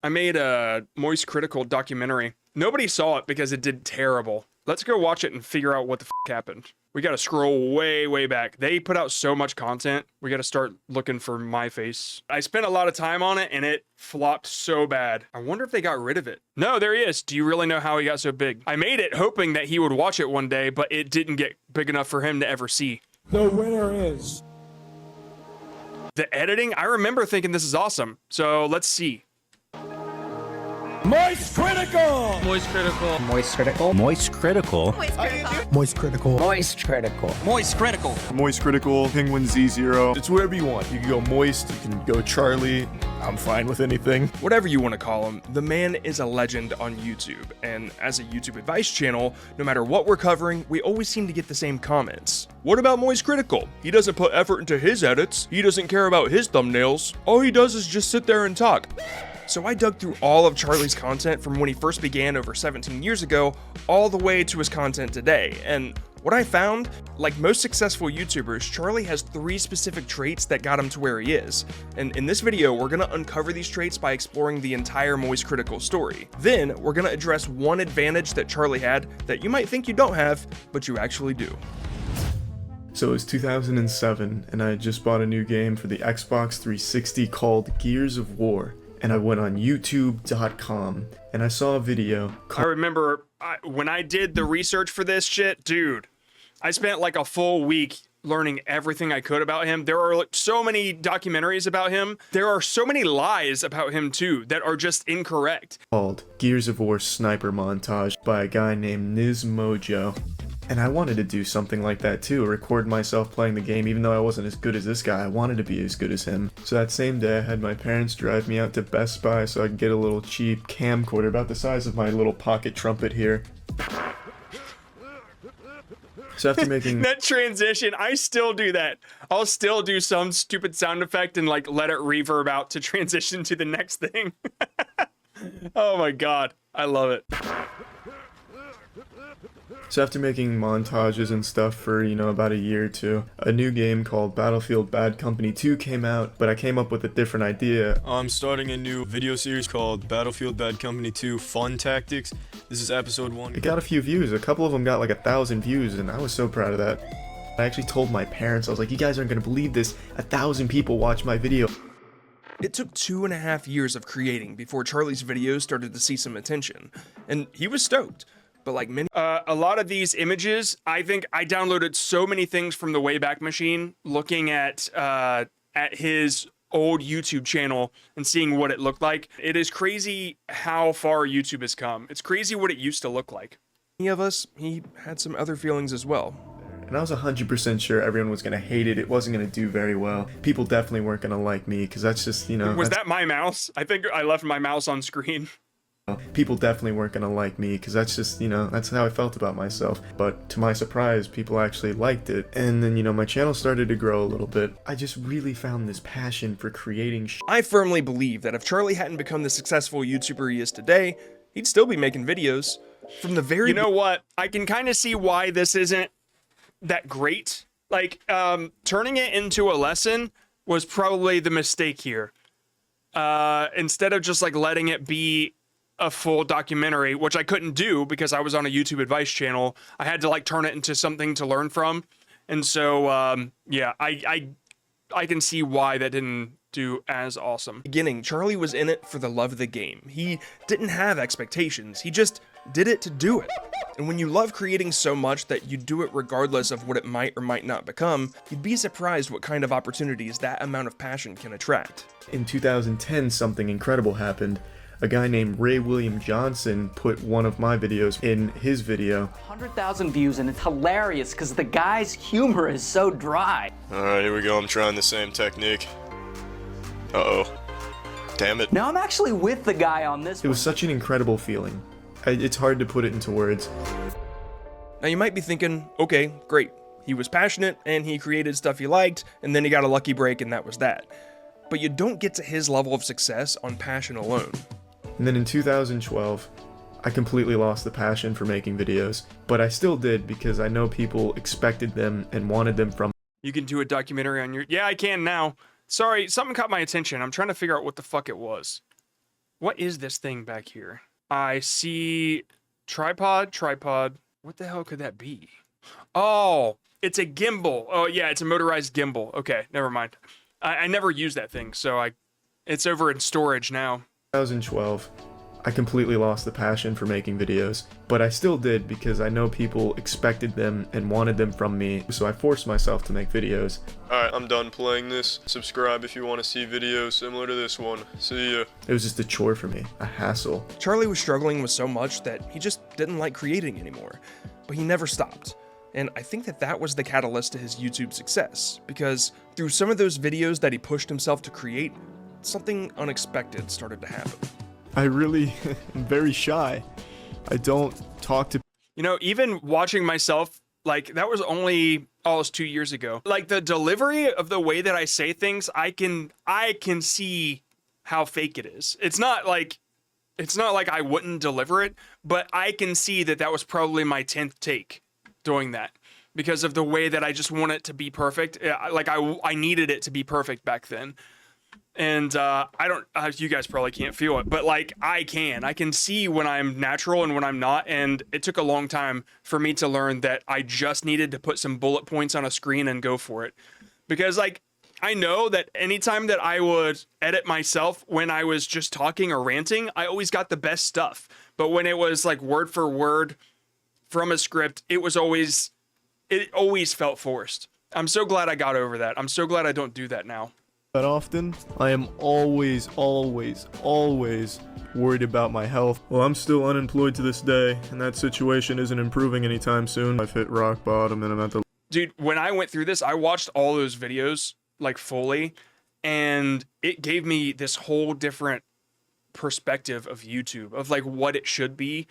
I made a Moist Cr1tikal Documentary. Nobody saw it because it did terrible. Let's go watch it and figure out what the f happened. We gotta scroll way, way back. They put out so much content. We gotta start looking for my face. I spent a lot of time on it and it flopped so bad. I wonder if they got rid of it. No, there he is. Do you really know how he got so big? I made it hoping that he would watch it one day, but it didn't get big enough for him to ever see. The winner is... The editing, I remember thinking this is awesome. So let's see. Moist Cr1tikal! Moist Cr1tikal. Moist Cr1tikal. Moist Cr1tikal. Moist Cr1tikal. Moist Cr1tikal. Moist Cr1tikal. Moist Cr1tikal, Penguin Z0. It's whatever you want. You can go Moist, you can go Charlie. I'm fine with anything. Whatever you want to call him, the man is a legend on YouTube. And as a YouTube advice channel, no matter what we're covering, we always seem to get the same comments. What about Moist Cr1tikal? He doesn't put effort into his edits. He doesn't care about his thumbnails. All he does is just sit there and talk. So I dug through all of Charlie's content from when he first began over 17 years ago, all the way to his content today, and what I found, like most successful YouTubers, Charlie has 3 specific traits that got him to where he is, and in this video we're gonna uncover these traits by exploring the entire Moist Cr1tikal story. Then, we're gonna address one advantage that Charlie had that you might think you don't have, but you actually do. So it was 2007, and I had just bought a new game for the Xbox 360 called Gears of War. And I went on youtube.com and I saw a video. I remember when I did the research for this shit, dude, I spent like a full week learning everything I could about him. There are like so many documentaries about him. There are so many lies about him too that are just incorrect. Called Gears of War Sniper Montage by a guy named Niz Mojo. And I wanted to do something like that too, record myself playing the game. Even though I wasn't as good as this guy, I wanted to be as good as him. So that same day I had my parents drive me out to Best Buy so I could get a little cheap camcorder about the size of my little pocket trumpet here. So after making that transition, I still do that. I'll still do some stupid sound effect and like let it reverb out to transition to the next thing. Oh my god, I love it. So after making montages and stuff for, about a year or two, a new game called Battlefield Bad Company 2 came out, but I came up with a different idea. I'm starting a new video series called Battlefield Bad Company 2 Fun Tactics. This is episode 1. It got a few views. A couple of them got like 1,000 views, and I was so proud of that. I actually told my parents, I was like, you guys aren't going to believe this. 1,000 people watched my video. It took 2.5 years of creating before Charlie's videos started to see some attention, and he was stoked. But like a lot of these images, I think I downloaded so many things from the Wayback Machine, looking at his old YouTube channel and seeing what it looked like. It is crazy how far YouTube has come. It's crazy what it used to look like. Many of us, he had some other feelings as well. And I was 100% sure everyone was going to hate it. It wasn't going to do very well. People definitely weren't going to like me because that's just, Was that my mouse? I think I left my mouse on screen. People definitely weren't gonna like me because that's just, that's how I felt about myself. But to my surprise, people actually liked it. And then, my channel started to grow a little bit. I just really found this passion for creating I firmly believe that if Charlie hadn't become the successful YouTuber he is today, he'd still be making videos. From the very... You know what? I can kind of see why this isn't that great. Like, turning it into a lesson was probably the mistake here. Instead of just, like, letting it be a full documentary, which I couldn't do because I was on a YouTube advice channel. I had to like turn it into something to learn from. And so, yeah, I can see why that didn't do as awesome. Beginning, Charlie was in it for the love of the game. He didn't have expectations. He just did it to do it. And when you love creating so much that you do it regardless of what it might or might not become, you'd be surprised what kind of opportunities that amount of passion can attract. In 2010, something incredible happened. A guy named Ray William Johnson put one of my videos in his video. 100,000 views, and it's hilarious because the guy's humor is so dry. Alright, here we go. I'm trying the same technique. Uh-oh. Damn it. Now I'm actually with the guy on this one. It was such an incredible feeling. It's hard to put it into words. Now you might be thinking, okay, great. He was passionate and he created stuff he liked, and then he got a lucky break and that was that. But you don't get to his level of success on passion alone. And then in 2012, I completely lost the passion for making videos, but I still did because I know people expected them and wanted them from. You can do a documentary on your... Yeah, I can now. Sorry, something caught my attention. I'm trying to figure out what the fuck it was. What is this thing back here? I see tripod. What the hell could that be? Oh, it's a gimbal. Oh yeah, it's a motorized gimbal. Okay, never mind. I never use that thing, so it's over in storage now. 2012, I completely lost the passion for making videos, but I still did because I know people expected them and wanted them from me, so I forced myself to make videos. Alright, I'm done playing this. Subscribe if you want to see videos similar to this one. See ya. It was just a chore for me, a hassle. Charlie was struggling with so much that he just didn't like creating anymore, but he never stopped. And I think that was the catalyst to his YouTube success, because through some of those videos that he pushed himself to create, something unexpected started to happen. I really am very shy. I don't talk to... You know, even watching myself, like, that was only almost 2 years ago. Like, the delivery of the way that I say things, I can see how fake it is. It's not like I wouldn't deliver it, but I can see that was probably my 10th take doing that, because of the way that I just want it to be perfect. Like, I needed it to be perfect back then. And you guys probably can't feel it, but like I can see when I'm natural and when I'm not. And it took a long time for me to learn that I just needed to put some bullet points on a screen and go for it. Because like, I know that anytime that I would edit myself when I was just talking or ranting, I always got the best stuff. But when it was like word for word from a script, it always felt forced. I'm so glad I got over that. I'm so glad I don't do that now. That often. I am always worried about my health. Well, I'm still unemployed to this day, and that situation isn't improving anytime soon. I've hit rock bottom and I'm at the... Dude, when I went through this, I watched all those videos, like, fully, and it gave me this whole different perspective of YouTube, of, like, what it should be,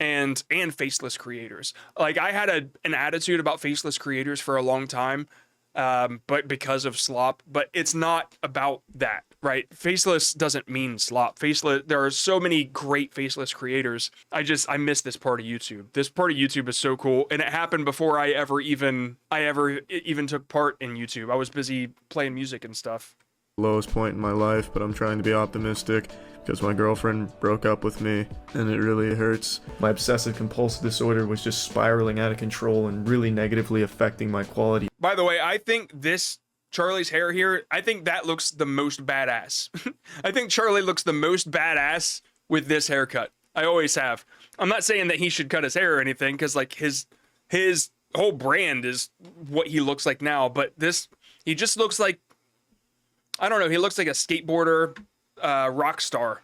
and faceless creators. Like, I had an attitude about faceless creators for a long time, but because of slop, but it's not about that, right? Faceless doesn't mean slop. Faceless, there are so many great faceless creators. I miss this part of YouTube. This part of YouTube is so cool, and it happened before I ever even took part in YouTube. I was busy playing music and stuff. Lowest point in my life, but I'm trying to be optimistic because my girlfriend broke up with me and it really hurts. My obsessive compulsive disorder was just spiraling out of control and really negatively affecting my quality. By the way, I think this Charlie's hair here, I think that looks the most badass. I think Charlie looks the most badass with this haircut. I always have. I'm not saying that he should cut his hair or anything, because like his whole brand is what he looks like now, but he just looks like, I don't know, he looks like a skateboarder, rock star.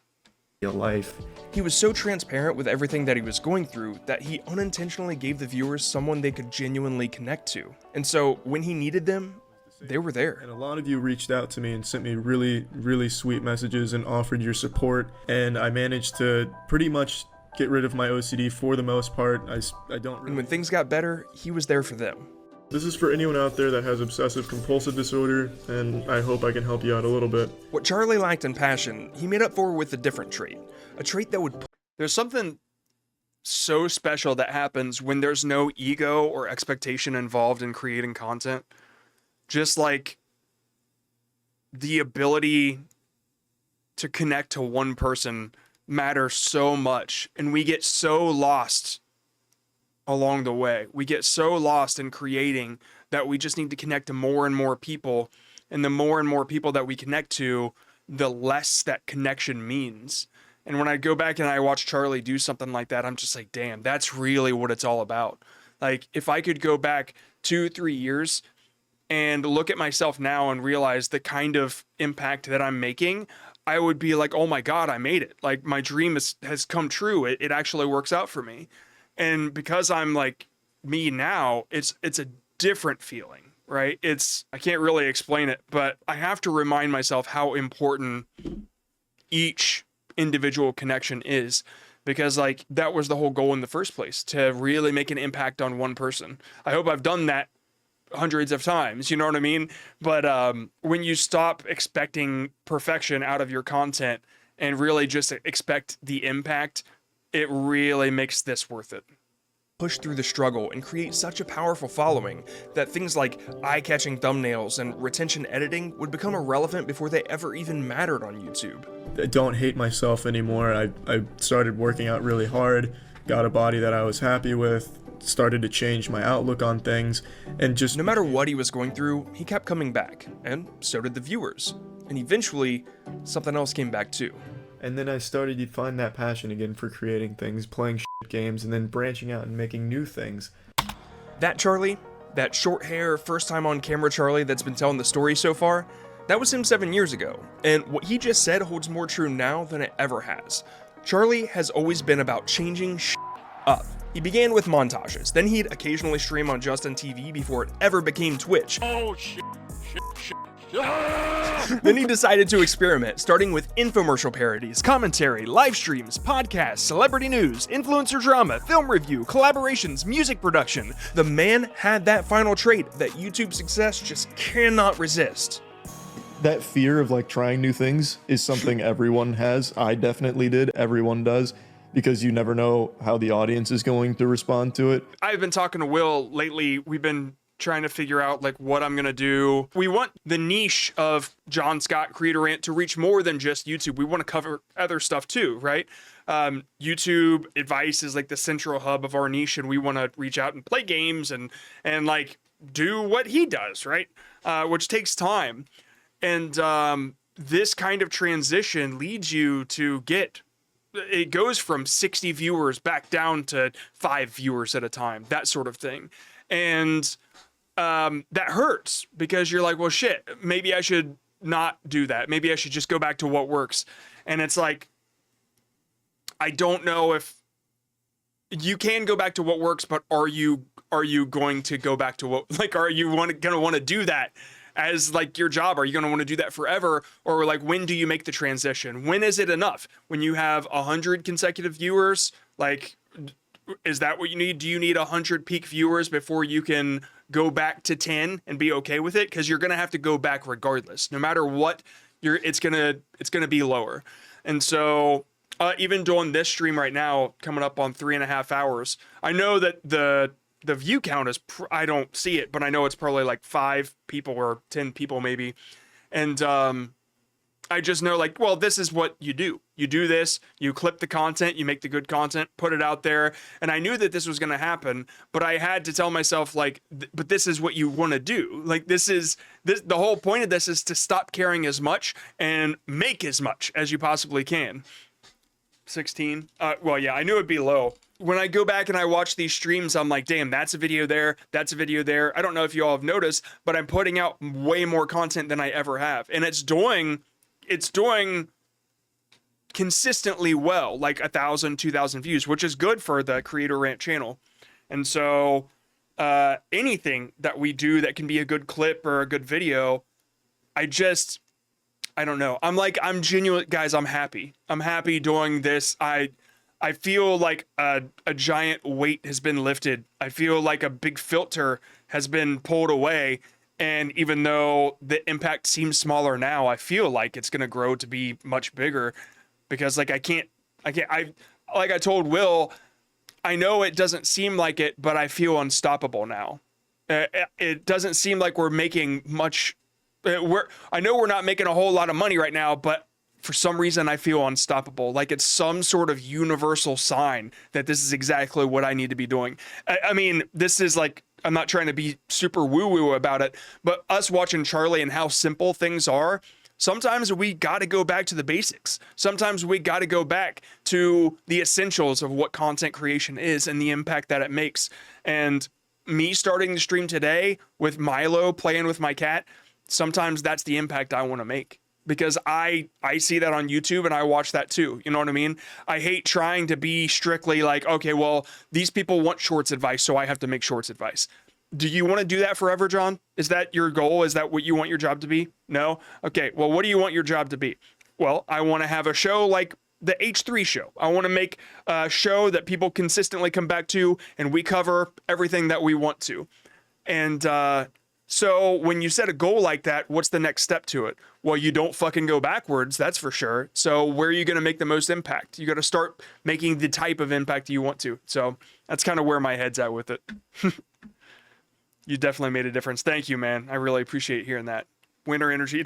Life. He was so transparent with everything that he was going through that he unintentionally gave the viewers someone they could genuinely connect to. And so when he needed them, they were there. And a lot of you reached out to me and sent me really sweet messages and offered your support, and I managed to pretty much get rid of my OCD for the most part. I don't really... And when things got better, he was there for them. This is for anyone out there that has obsessive compulsive disorder, and I hope I can help you out a little bit. What Charlie lacked in passion, he made up for with a different trait. A trait that would... There's something so special that happens when there's no ego or expectation involved in creating content. Just like the ability to connect to one person matters so much, and we get so lost along the way. We get so lost in creating that we just need to connect to more and more people, and the more and more people that we connect to, the less that connection means. And when I go back and I watch Charlie do something like that, I'm just like, damn, that's really what it's all about. Like, if I could go back 2-3 years and look at myself now and realize the kind of impact that I'm making, I would be like, oh my God, I made it. Like, my dream has come true. It actually works out for me. And because I'm like me now, it's a different feeling, right? I can't really explain it, but I have to remind myself how important each individual connection is, because like that was the whole goal in the first place, to really make an impact on one person. I hope I've done that hundreds of times, you know what I mean? But when you stop expecting perfection out of your content and really just expect the impact, it really makes this worth it. push through the struggle and create such a powerful following that things like eye-catching thumbnails and retention editing would become irrelevant before they ever even mattered on YouTube. I don't hate myself anymore. I started working out really hard, got a body that I was happy with, started to change my outlook on things, and just... No matter what he was going through, he kept coming back, and so did the viewers. And eventually, something else came back too. And then I started to find that passion again for creating things, playing shit games, and then branching out and making new things. That Charlie, that short hair, first time on camera Charlie that's been telling the story so far, that was him 7 years ago. And what he just said holds more true now than it ever has. Charlie has always been about changing shit up. He began with montages, then he'd occasionally stream on Justin TV before it ever became Twitch. Oh, shit. Then he decided to experiment, starting with infomercial parodies, commentary, live streams, podcasts, celebrity news, influencer drama, film review, collaborations, music production. The man had that final trait that YouTube success just cannot resist. That fear of like trying new things is something everyone has. I definitely did. Everyone does. Because you never know how the audience is going to respond to it. I've been talking to Will lately. We've been trying to figure out like what I'm gonna do. We want the niche of John Scott Creator Rant to reach more than just YouTube. We want to cover other stuff too, right? YouTube advice is like the central hub of our niche, and we want to reach out and play games and like do what he does, right? Which takes time. And this kind of transition leads you to it goes from 60 viewers back down to 5 viewers at a time, that sort of thing. And that hurts because you're like, well, shit, maybe I should not do that. Maybe I should just go back to what works. And it's like, I don't know if you can go back to what works, but are you going to go back to what, like, are you going to want to do that as like your job? Are you going to want to do that forever? Or like, when do you make the transition? When is it enough? When you have 100 consecutive viewers, like, is that what you need? Do you need 100 peak viewers before you can go back to 10 and be okay with it? Because you're going to have to go back regardless. No matter what, it's gonna be lower. And so even doing this stream right now, coming up on 3.5 hours, I know that the view count is, I don't see it, but I know it's probably like 5 people or 10 people maybe. And I just know like, well, this is what you do. You do this, you clip the content, you make the good content, put it out there. And I knew that this was going to happen, but I had to tell myself like, but this is what you want to do. Like the whole point of this is to stop caring as much and make as much as you possibly can. 16. Well, yeah, I knew it'd be low. When I go back and I watch these streams, I'm like, damn, that's a video there. That's a video there. I don't know if you all have noticed, but I'm putting out way more content than I ever have. And it's doing consistently well, like 1,000, 2,000 views, which is good for the Creator Rant channel. And so anything that we do that can be a good clip or a good video, I don't know. I'm genuine, guys. I'm happy. I'm happy doing this. I feel like a giant weight has been lifted. I feel like a big filter has been pulled away. And even though the impact seems smaller now, I feel like it's going to grow to be much bigger because like I like I told Will, I know it doesn't seem like it, but I feel unstoppable now. It doesn't seem like we're making much. I know we're not making a whole lot of money right now, but for some reason I feel unstoppable. Like it's some sort of universal sign that this is exactly what I need to be doing. I mean, this is like, I'm not trying to be super woo-woo about it, but us watching Charlie and how simple things are, sometimes we got to go back to the basics. Sometimes we got to go back to the essentials of what content creation is and the impact that it makes. And me starting the stream today with Milo playing with my cat, sometimes that's the impact I want to make. Because I see that on YouTube and I watch that too. You know what I mean? I hate trying to be strictly like, okay, well, these people want shorts advice, so I have to make shorts advice. Do you want to do that forever, John? Is that your goal? Is that what you want your job to be? No? Okay, well, what do you want your job to be? Well, I want to have a show like the H3 show. I want to make a show that people consistently come back to and we cover everything that we want to. And So when you set a goal like that, what's the next step to it? Well, you don't fucking go backwards, that's for sure. So where are you going to make the most impact? You got to start making the type of impact you want to. So that's kind of where my head's at with it. You definitely made a difference. Thank you, man. I really appreciate hearing that. Winter energy.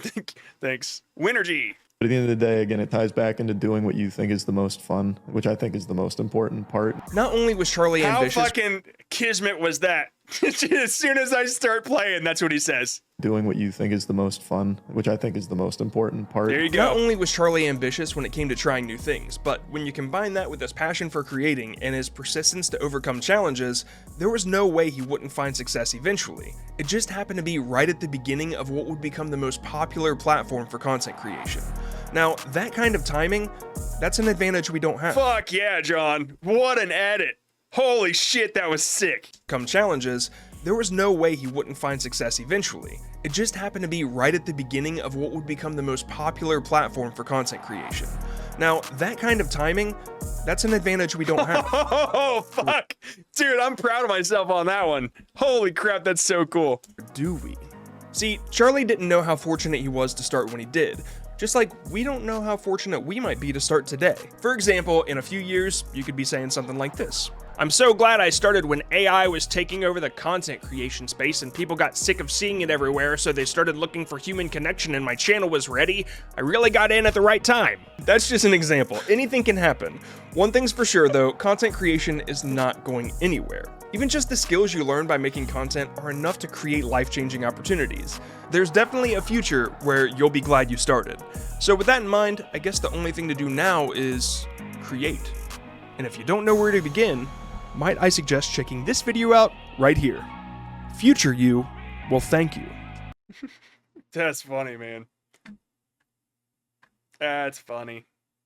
Thanks. Winnergy. But at the end of the day, again, it ties back into doing what you think is the most fun, which I think is the most important part. Not only was Charlie ambitious. How fucking kismet was that? As soon as I start playing, that's what he says. Doing what you think is the most fun, which I think is the most important part. There you go. Not only was Charlie ambitious when it came to trying new things, but when you combine that with his passion for creating and his persistence to overcome challenges, there was no way he wouldn't find success eventually. It just happened to be right at the beginning of what would become the most popular platform for content creation. Now, that kind of timing, that's an advantage we don't have. Fuck yeah, John. What an edit. Holy shit, that was sick. Come challenges, there was no way he wouldn't find success eventually. It just happened to be right at the beginning of what would become the most popular platform for content creation. Now, that kind of timing, that's an advantage we don't have. Oh, fuck. Dude, I'm proud of myself on that one. Holy crap, that's so cool. Do we? See, Charlie didn't know how fortunate he was to start when he did. Just like we don't know how fortunate we might be to start today. For example, in a few years, you could be saying something like this. I'm so glad I started when AI was taking over the content creation space and people got sick of seeing it everywhere, so they started looking for human connection and my channel was ready. I really got in at the right time. That's just an example. Anything can happen. One thing's for sure though, content creation is not going anywhere. Even just the skills you learn by making content are enough to create life-changing opportunities. There's definitely a future where you'll be glad you started. So with that in mind, I guess the only thing to do now is create. And if you don't know where to begin, might I suggest checking this video out right here. Future you will thank you. That's funny, man. That's funny.